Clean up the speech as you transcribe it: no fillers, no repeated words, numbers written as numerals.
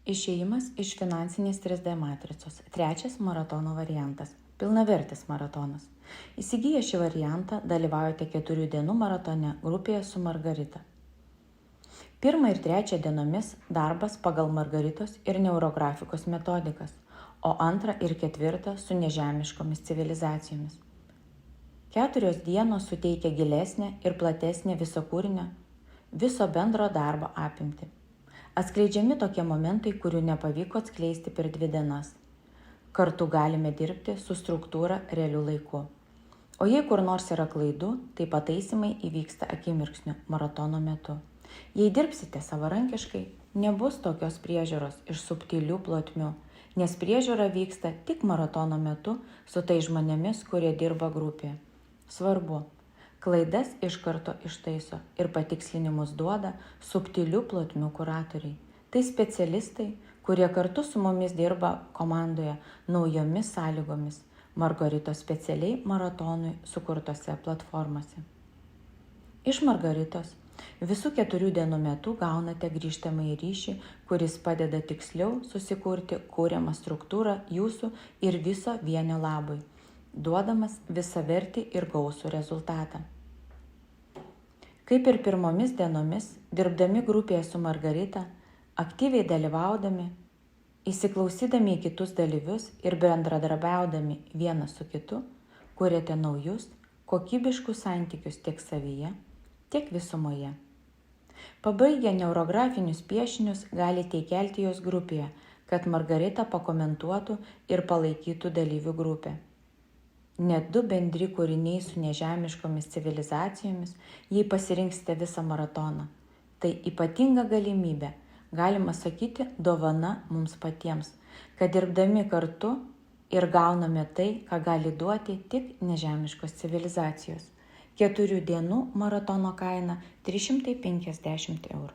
Išėjimas iš finansinės 3D matricos. Trečias maratono variantas. Pilnavertis maratonas. Įsigiję šį variantą dalyvaujate 4 dienų maratone grupėje su Margarita. 1 ir 3 dienomis darbas pagal Margaritos ir neurografikos metodikas, o 2 ir 4 su nežemiškomis civilizacijomis. 4 dienos suteikia gilesnę ir platesnę viso kūrinio, viso bendro darbo apimtį. Atskleidžiami tokie momentai, kurių nepavyko atskleisti per 2 dienas. Kartu galime dirbti su struktūra realiu laiku. O jei kur nors yra klaidų, tai pataisimai įvyksta akimirksniu maratono metu. Jei dirbsite savarankiškai, nebus tokios priežiūros iš subtilių plotmių, nes priežiūra vyksta tik maratono metu su tais žmonėmis, kurie dirba grupėje. Svarbu, klaidas iš karto ištaiso ir patikslinimus duoda subtilių plotmių kuratoriai. Tai specialistai, kurie kartu su mumis dirba komandoje naujomis sąlygomis, Margaritos specialiai maratonui sukurtose platformose. Iš Margaritos visų 4 dienų metu gaunate grįžtamąjį ryšį, kuris padeda tiksliau susikurti kuriamą struktūrą jūsų ir viso vienio labui, duodamas visavertį ir gausų rezultatą. Kaip ir pirmomis dienomis, dirbdami grupėje su Margarita, aktyviai dalyvaudami, įsiklausydami į kitus dalyvius ir bendradarbiaudami vienas su kitu, kuriate naujus, kokybiškus santykius tiek savyje, tiek visumoje. Pabaigę neurografinius piešinius galite įkelti juos grupėje, kad Margarita pakomentuotų ir palaikytų dalyvių grupę. Net 2 bendri kūriniai su nežemiškomis civilizacijomis, jei pasirinksite visą maratoną. Tai ypatinga galimybė, galima sakyti, dovana mums patiems, kad dirbdami kartu ir gauname tai, ką gali duoti tik nežemiškos civilizacijos. 4 dienų maratono kaina 350 eurų.